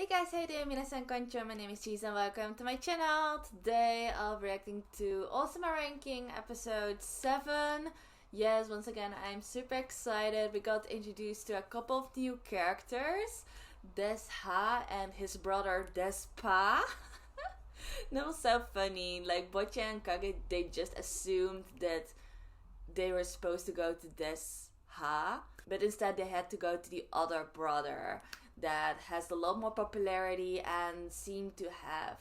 guys, how you doing? 皆さんこんにちは. My name is Cheese and welcome to my channel. Today I'll be reacting to Ousama ranking episode 7. Yes, once again I'm super excited. We got introduced to a couple of new characters. Desha and his brother Despa. That was so funny. Like BOJJI and Kage, they just assumed that they were supposed to go to Desha, but instead they had to go to the other brother that has a lot more popularity and seemed to have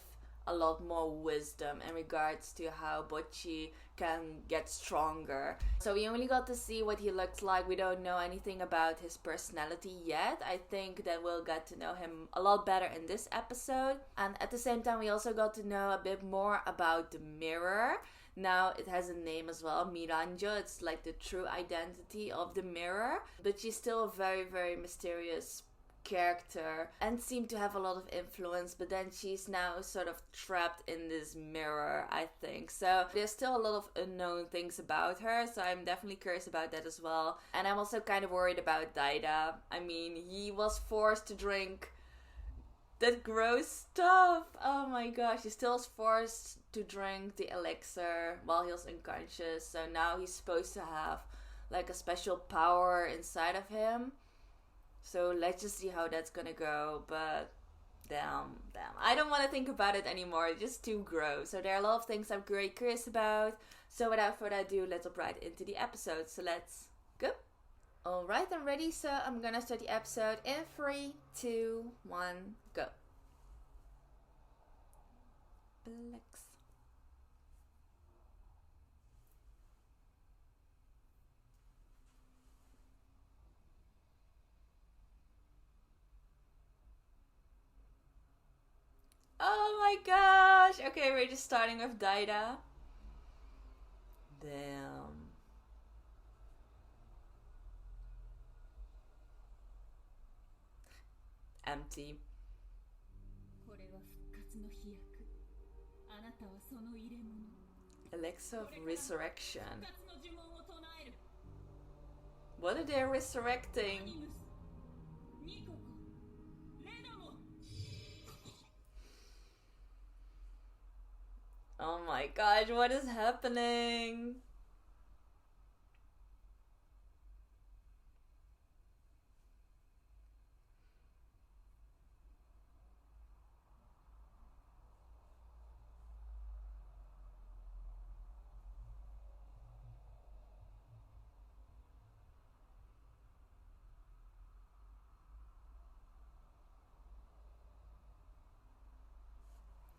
a lot more wisdom in regards to how BOJJI can get stronger. So we only got to see what he looks like. We don't know anything about his personality yet. I think that we'll get to know him a lot better in this episode. And at the same time, we also got to know a bit more about the mirror. Now it has a name as well, Miranjo. It's like the true identity of the mirror. But she's still a very, very mysterious character and seemed to have a lot of influence, but then she's now sort of trapped in this mirror, I think. So there's still a lot of unknown things about her, so I'm definitely curious about that as well. And I'm also kind of worried about Daida. I mean, he was forced to drink that gross stuff. Oh my gosh, he still was forced to drink the elixir while he was unconscious, so now he's supposed to have like a special power inside of him. So let's just see how that's gonna go, but damn. I don't want to think about it anymore, it's just too gross. So there are a lot of things I'm very curious about. So without further ado, let's hop right into the episode. So let's go. Alright, I'm ready, so I'm gonna start the episode in 3, 2, 1, go. Flex. Oh my gosh! Okay, we're just starting with Daida. Damn. Empty. Elixir of resurrection. What are they resurrecting? Oh my gosh, what is happening?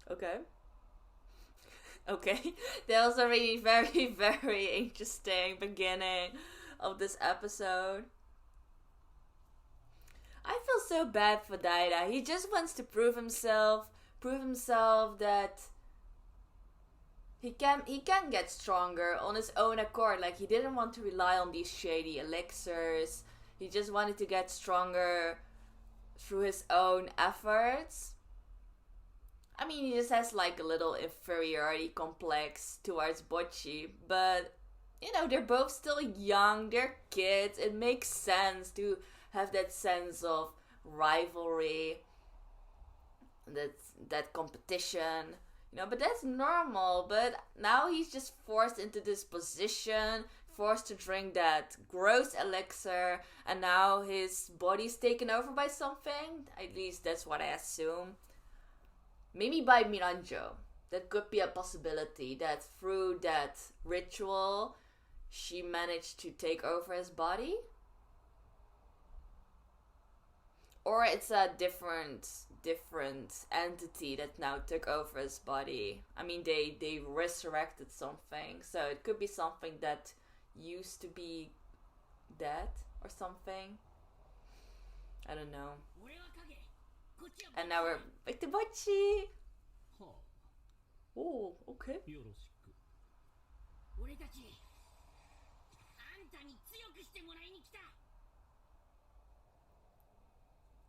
Okay. Okay, that was a really very, very interesting beginning of this episode. I feel so bad for Daida. He just wants to prove himself that he can get stronger on his own accord. Like, he didn't want to rely on these shady elixirs. He just wanted to get stronger through his own efforts. I mean, he just has like a little inferiority complex towards BOJJI, but you know, they're both still young, they're kids. It makes sense to have that sense of rivalry, that competition, you know, but that's normal. But now he's just forced into this position, forced to drink that gross elixir, and now his body's taken over by something. At least that's what I assume. Maybe by Miranjo. That could be a possibility, that through that ritual she managed to take over his body. Or it's a different entity that now took over his body. I mean, they resurrected something, so it could be something that used to be dead or something. I don't know. And now we're back to BOJJI. Oh, okay.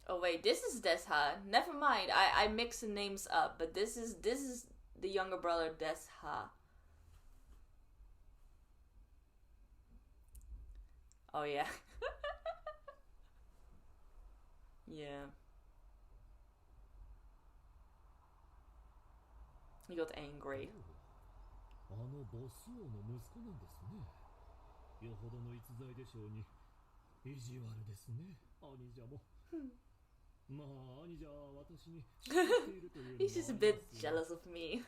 Oh wait, this is Desha. Never mind. I mix the names up, but this is the younger brother Desha. Oh yeah. Yeah. He got angry. あのボス王の息子なんですね。よほどの逸材でしょうに。意地悪ですね、兄者も。まあ、兄者は私に知っているというのもあります。 He's just a bit jealous of me.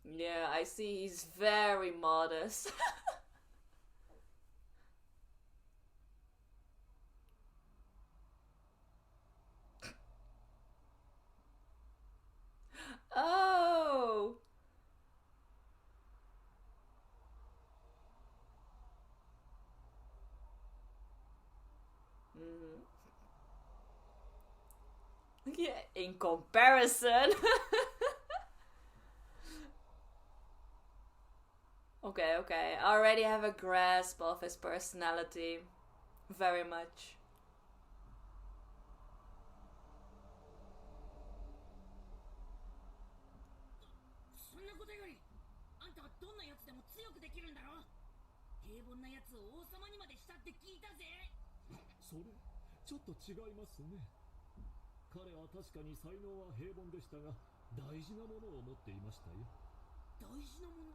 Yeah, I see he's very modest. Oh! Yeah, in comparison. Okay, okay. I already have a grasp of his personality. Very much. そんなことより、あんたはどんなやつでも強くできるんだろ。平凡なやつを王様にまでしたって聞いたぜ。それ、ちょっと違いますね。彼は確かに才能は平凡でしたが、大事なものを持っていましたよ。大事なもの。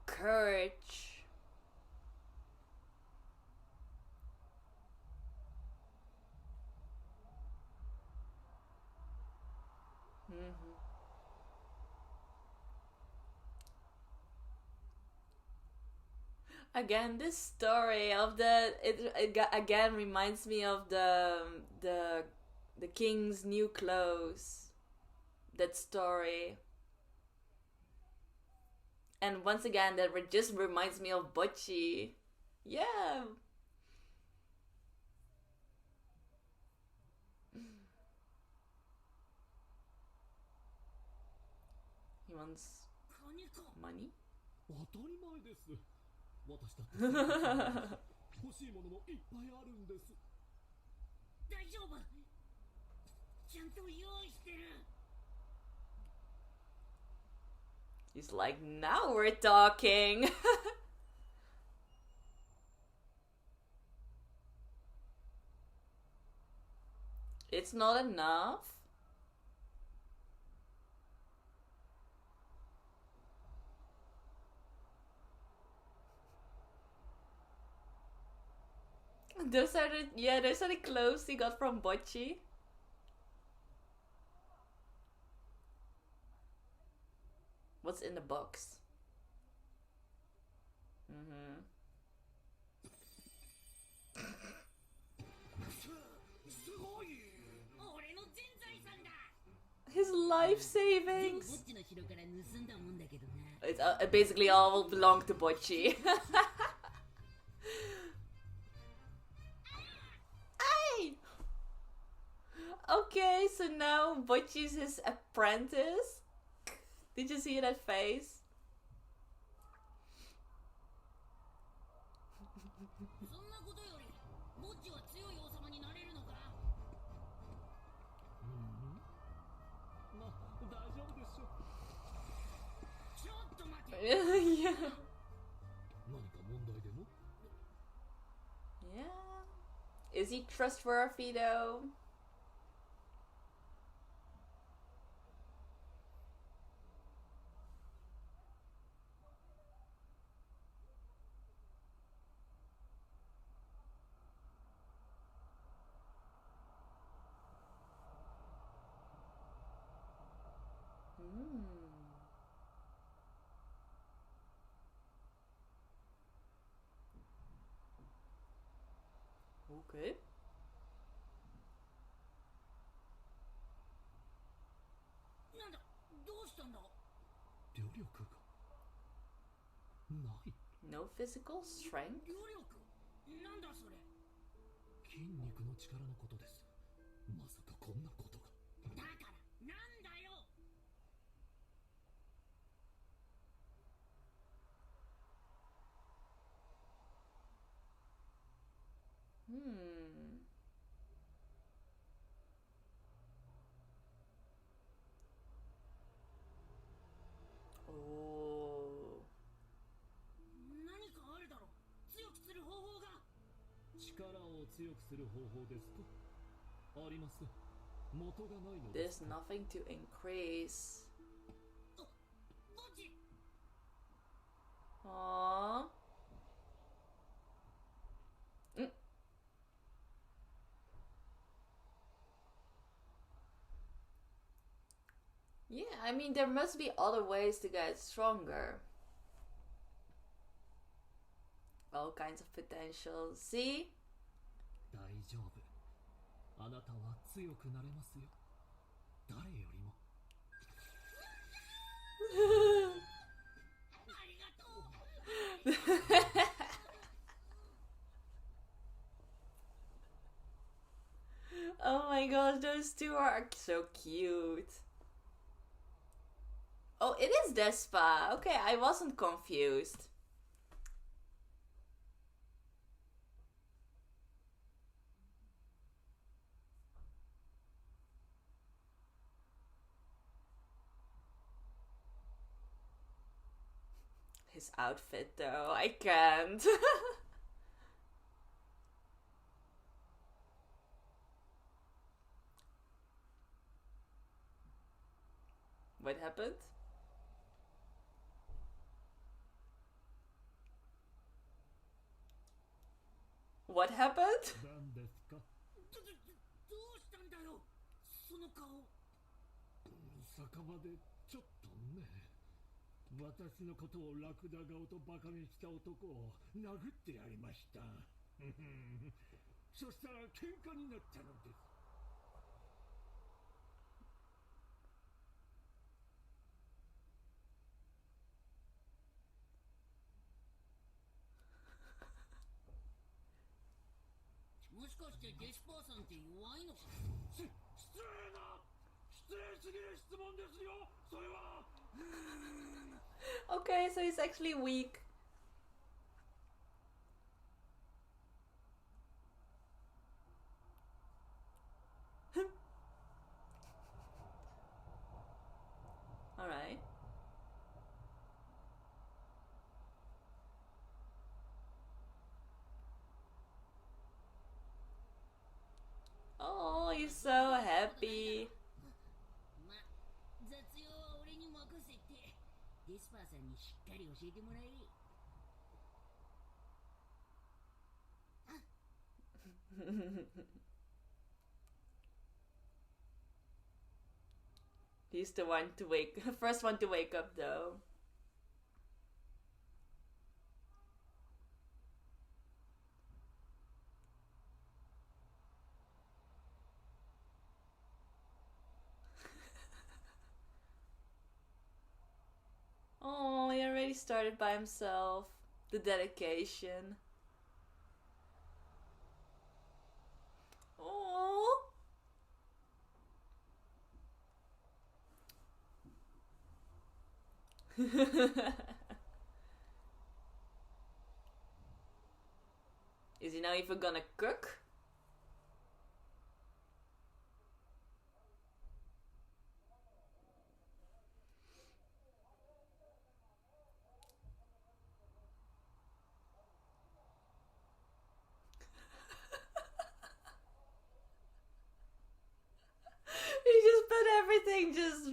Courage. Again, this story of it again reminds me of the king's new clothes. That story. And once again, that just reminds me of BOJJI. Yeah. He wants money? 当たり前です。私だって欲しいものもいっぱいあるんです。大丈夫。ちゃんと用意してる。 He's like, now we're talking. It's not enough. Those are the clothes he got from BOJJI. What's in the box? His life savings. It basically all belonged to BOJJI. Hey! Okay, so now BOJJI'S his apprentice. Did you see that face? Yeah. Yeah. Is he trustworthy though? Okay. なんだ、どうしたんだ。霊力がない。 No physical strength? 霊力なんだそれ。筋肉の力のことです。まさかこんなことが。だからなんだよ。強くする方法ですか？あります。元がないのです。 There's nothing to increase. ボッジ Aww. Yeah, I mean, there must be other ways to get stronger. All kinds of potential. See? 大丈夫。あなたは強くなれますよ。誰よりも。ありがとう Oh my gosh, those two are so cute. Oh, it is Despa. Okay, I wasn't confused. His outfit though, I can't. What happened? What happened? 何ですか？どうしたんだよその顔酒場でちょっとね。私のことをラクダ顔とバカにした男を殴ってやりました。そしたら喧嘩になったのです。もしかしてデスパーさんって弱いのか失礼な失礼すぎる質問ですよそれは。Okay, so he's actually weak. Alright. Oh, he's so happy. ま、雑用は俺に任せてデスパーさんにしっかり教えてもらえ。He's the one to first one to wake up though. Oh, he already started by himself. The dedication. Oh. Is he now even gonna cook? He just put everything just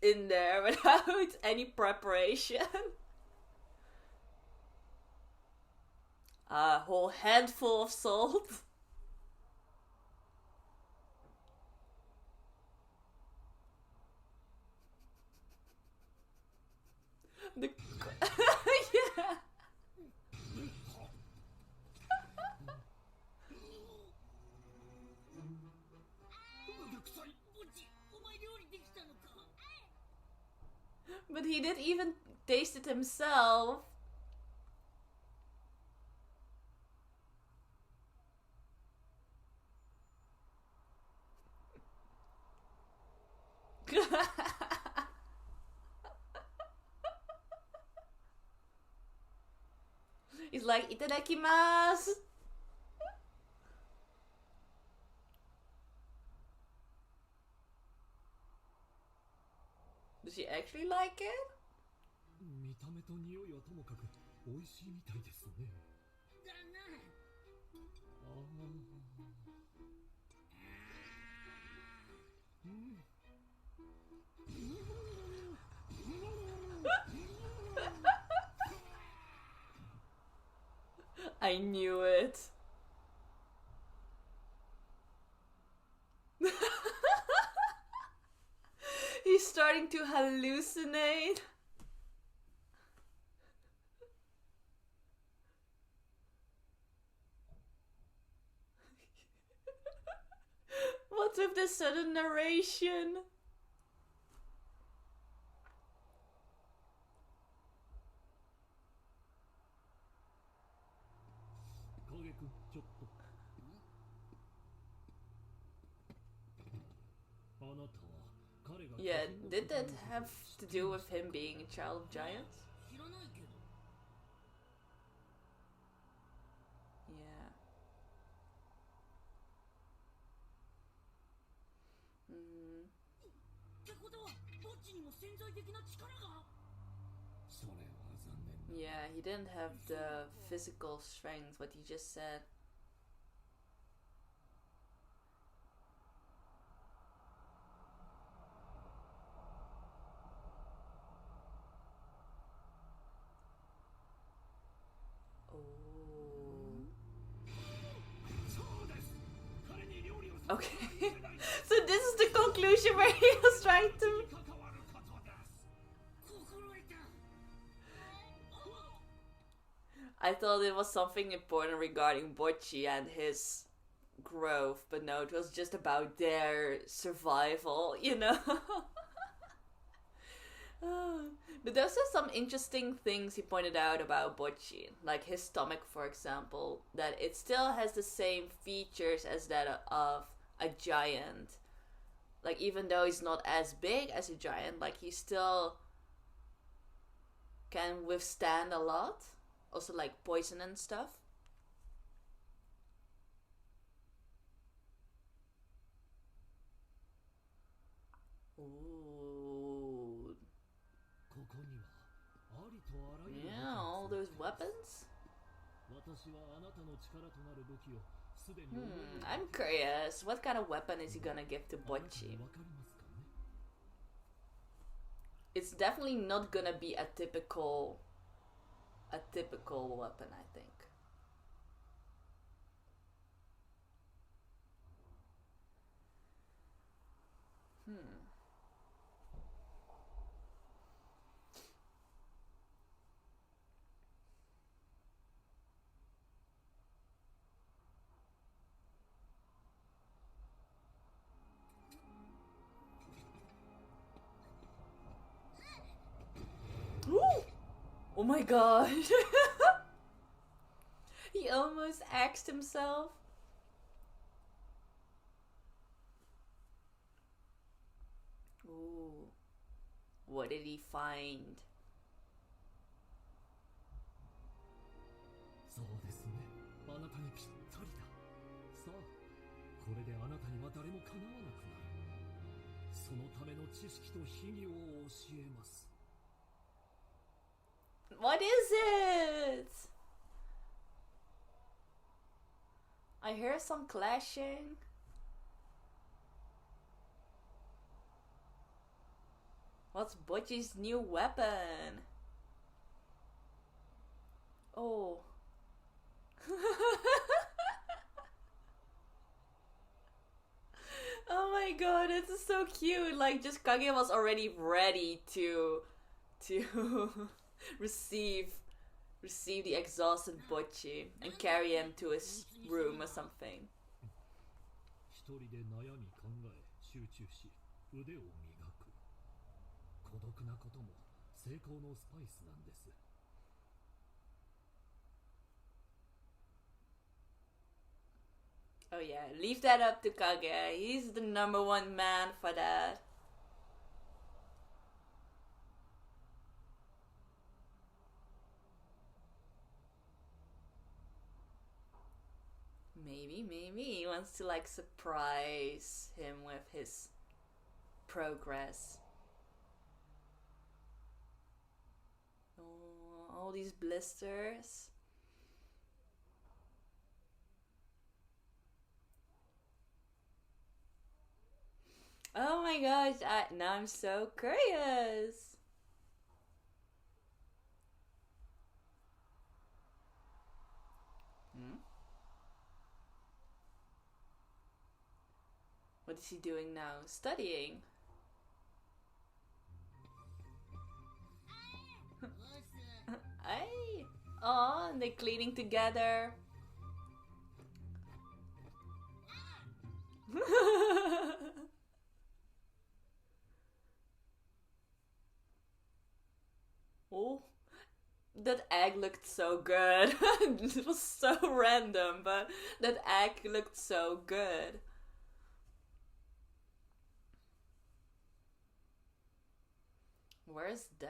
in there without any preparation. A whole handful of salt. The yeah. うるさいボッジお前料理できたのか But he didn't even taste it himself. He's like, itadakimasu. Does she actually like it? 見た目と匂いはともかく美味しいみたいですね。だなああ。I knew it. He's starting to hallucinate. What's with this sudden narration? Yeah, did that have to do with him being a child of giants? Yeah. Yeah, he didn't have the physical strength, what you just said. Okay. So this is the conclusion where he was trying to... I thought it was something important regarding Bojji and his growth, but no, it was just about their survival, you know? But those are some interesting things he pointed out about Bojji. Like his stomach, for example, that it still has the same features as that of a giant. Like even though he's not as big as a giant, like he still can withstand a lot. Also like poison and stuff. Ooh. Yeah, all those weapons? I'm curious. What kind of weapon is he gonna give to Bojji? It's definitely not gonna be a typical weapon, I think. Ooh! Oh my god! He almost axed himself. Ooh. What did he find? What is it? I hear some clashing. What's Bojji's new weapon? Oh. Oh my god, it's so cute. Like, just Kage was already ready to receive the exhausted Bojji and carry him to his room or something. Oh yeah, leave that up to Kage. He's the #1 man for that. Maybe he wants to like surprise him with his progress. Oh, all these blisters. Oh my gosh, now I'm so curious. What is he doing now? Studying. Hey! Oh, and they're cleaning together. Oh, that egg looked so good. It was so random, but that egg looked so good. Where's Dad?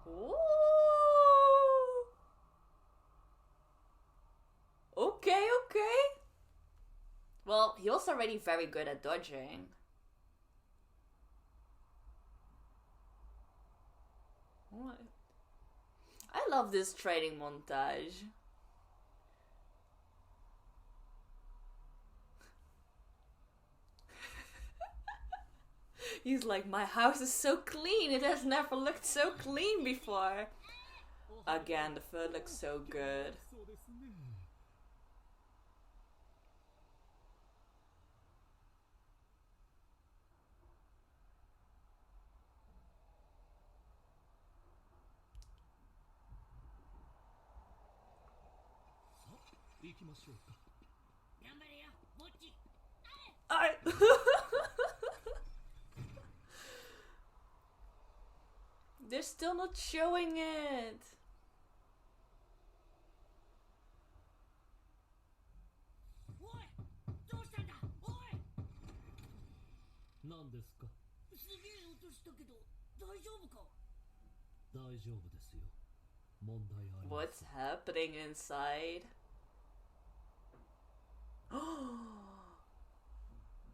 Ooh. Okay, okay. Well, he was already very good at dodging. What? I love this training montage. He's like, my house is so clean. It has never looked so clean before. Again, the food looks so good. They're still not showing it. What's happening inside?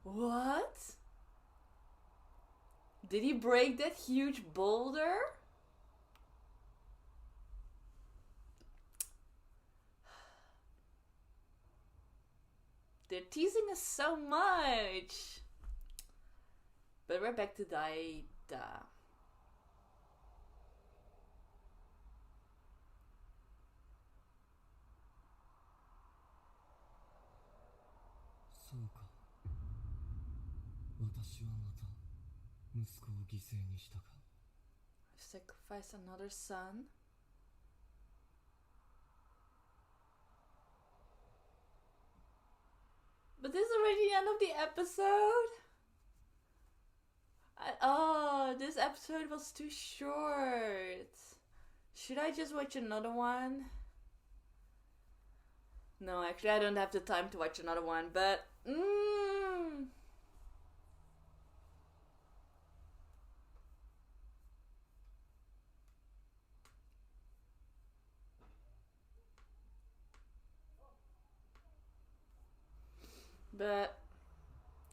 What? Did he break that huge boulder? They're teasing us so much. But we're back to Daida. Sacrifice another son? But this is already the end of the episode? Oh, this episode was too short. Should I just watch another one? No, actually I don't have the time to watch another one, but... But,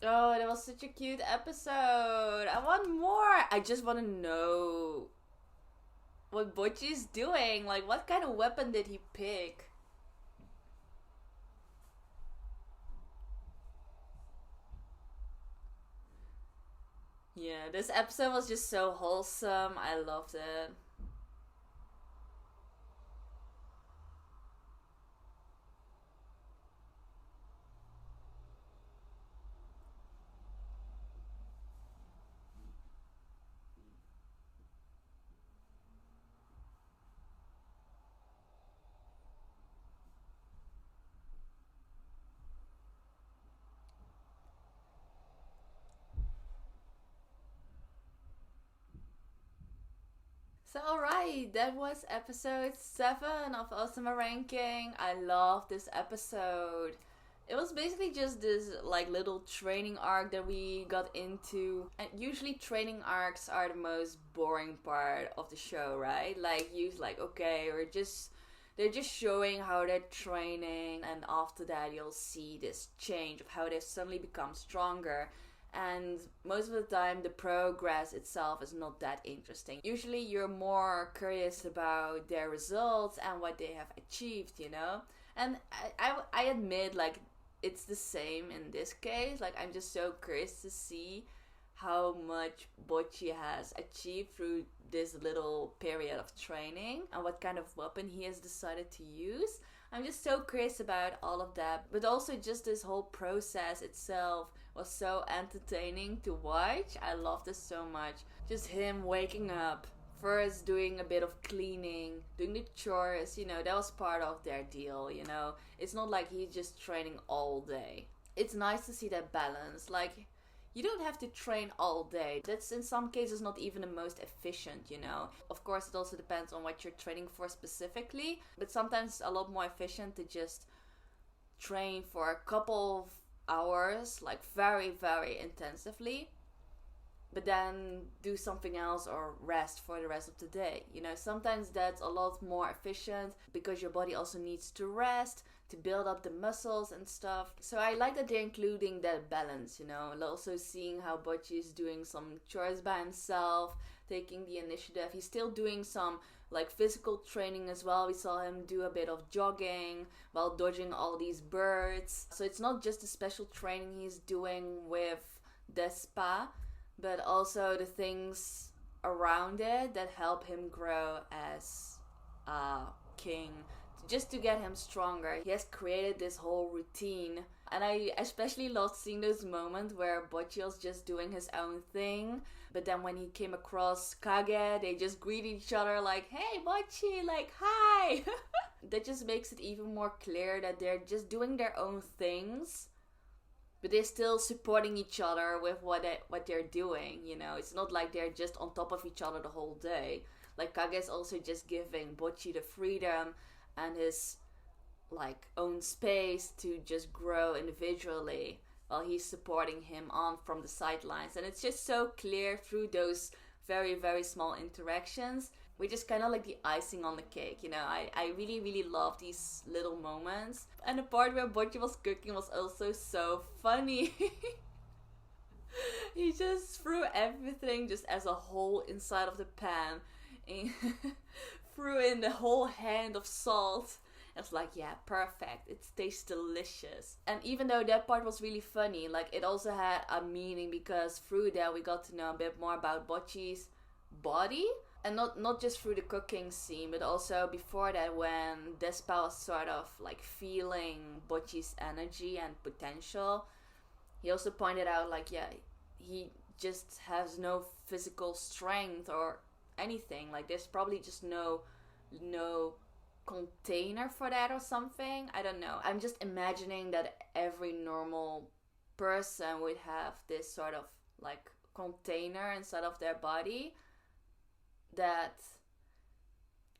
oh, that was such a cute episode. I want more. I just want to know what BOJJI'S doing. Like, what kind of weapon did he pick? Yeah, this episode was just so wholesome. I loved it. So alright, that was episode 7 of Ousama Ranking. I love this episode. It was basically just this like little training arc that we got into. And usually training arcs are the most boring part of the show, right? Like okay, they're just showing how they're training, and after that you'll see this change of how they've suddenly become stronger. And most of the time the progress itself is not that interesting. Usually you're more curious about their results and what they have achieved, you know? And I admit, like, it's the same in this case. Like, I'm just so curious to see how much Bojji has achieved through this little period of training and what kind of weapon he has decided to use. I'm just so curious about all of that, but also just this whole process itself was so entertaining to watch. I loved this so much. Just him waking up, first doing a bit of cleaning, doing the chores, that was part of their deal, It's not like he's just training all day. It's nice to see that balance. Like, you don't have to train all day. That's in some cases not even the most efficient, Of course, it also depends on what you're training for specifically, but sometimes it's a lot more efficient to just train for a couple of hours, like very, very intensively, but then do something else or rest for the rest of the day. Sometimes that's a lot more efficient because your body also needs to rest, to build up the muscles and stuff. So I like that they're including that balance, Also seeing how Bojji is doing some chores by himself, taking the initiative. He's still doing some like physical training as well. We saw him do a bit of jogging while dodging all these birds. So it's not just the special training he's doing with Despa, but also the things around it that help him grow as a king, just to get him stronger. He has created this whole routine, and I especially loved seeing those moments where Bojji was just doing his own thing, but then when he came across Kage, they just greet each other like, "Hey Bojji," like, "Hi." That just makes it even more clear that they're just doing their own things, but they're still supporting each other with what they're doing, It's not like they're just on top of each other the whole day. Like, Kage is also just giving Bojji the freedom and his like own space to just grow individually while he's supporting him on from the sidelines. And it's just so clear through those very, very small interactions, which is kind of like the icing on the cake. I really, really love these little moments. And the part where Bojji was cooking was also so funny. He just threw everything just as a whole inside of the pan. Threw in the whole hand of salt. It's like, yeah, perfect. It tastes delicious. And even though that part was really funny, like, it also had a meaning, because through that we got to know a bit more about Bojji's body. And not just through the cooking scene, but also before that, when Despa was sort of like feeling Bojji's energy and potential. He also pointed out, like, yeah, he just has no physical strength or anything. Like, there's probably just no container for that or something. I don't know. I'm just imagining that every normal person would have this sort of like container inside of their body that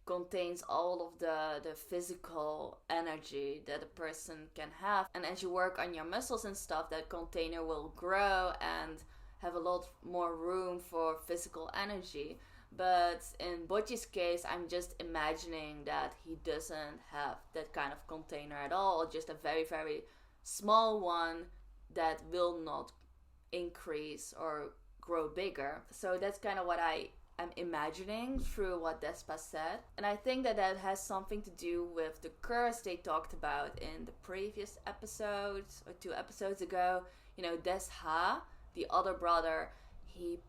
contains all of the physical energy that a person can have. And as you work on your muscles and stuff, that container will grow and have a lot more room for physical energy. But in Bojji's case, I'm just imagining that he doesn't have that kind of container at all, or just a very, very small one that will not increase or grow bigger. So that's kind of what I am imagining through what Despa said. And I think that has something to do with the curse they talked about in the previous episodes, or 2 episodes ago. Desha, the other brother, he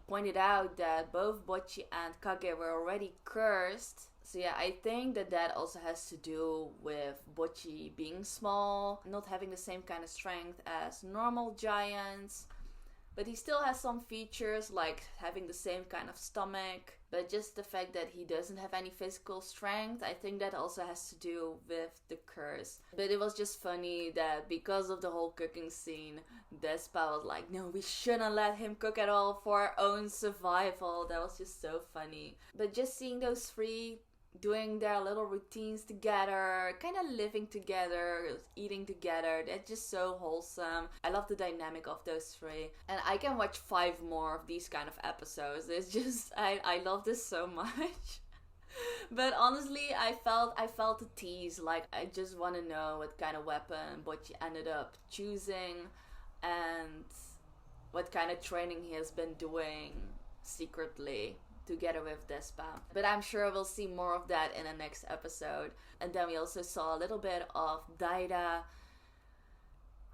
pointed out that both Bojji and Kage were already cursed. So yeah, I think that also has to do with Bojji being small, not having the same kind of strength as normal giants. But he still has some features, like having the same kind of stomach. But just the fact that he doesn't have any physical strength, I think that also has to do with the curse. But it was just funny that because of the whole cooking scene, Despa was like, no, we shouldn't let him cook at all for our own survival. That was just so funny. But just seeing those 3 doing their little routines together, kind of living together, eating together, that's just so wholesome. I love the dynamic of those 3, and I can watch 5 more of these kind of episodes. It's just, I love this so much. But honestly, I felt the tease. Like, I just want to know what kind of weapon Bojji ended up choosing and what kind of training he has been doing secretly together with Despa. But I'm sure we'll see more of that in the next episode. And then we also saw a little bit of Daida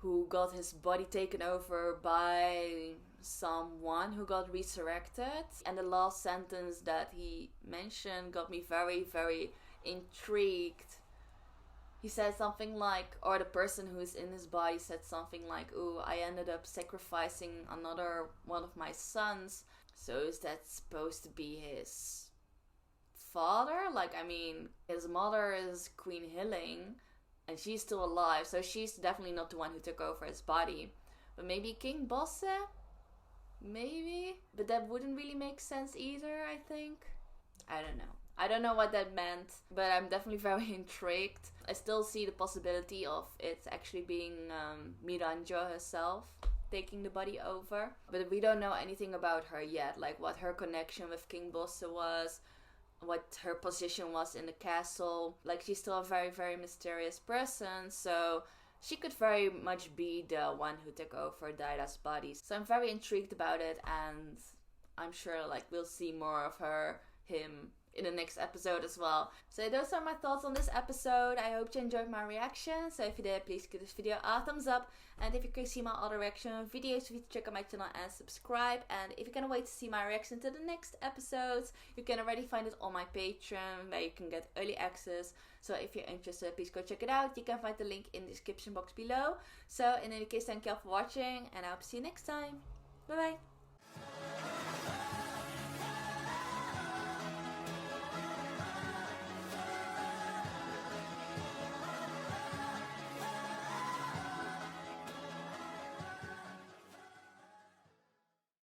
who got his body taken over by someone who got resurrected. And the last sentence that he mentioned got me very, very intrigued. He said something like, or the person who's in his body said something like, ooh, I ended up sacrificing another one of my sons. So is that supposed to be his father? Like, I mean, his mother is Queen Hilling, and she's still alive, so she's definitely not the one who took over his body. But maybe King Bosse? Maybe? But that wouldn't really make sense either, I think. I don't know. I don't know what that meant, but I'm definitely very intrigued. I still see the possibility of it actually being Miranjo herself taking the body over. But we don't know anything about her yet, like what her connection with King Bosse was, what her position was in the castle. Like, she's still a very, very mysterious person, so she could very much be the one who took over Daida's body. So I'm very intrigued about it, and I'm sure like we'll see more of her, him, in the next episode as well. So those are my thoughts on this episode. I hope you enjoyed my reaction. So if you did, please give this video a thumbs up. And if you can see my other reaction videos, you check out my channel and subscribe. And if you can't wait to see my reaction to the next episodes, you can already find it on my Patreon, where you can get early access. So if you're interested, please go check it out. You can find the link in the description box below. So in any case, thank you all for watching, and I hope to see you next time. Bye bye.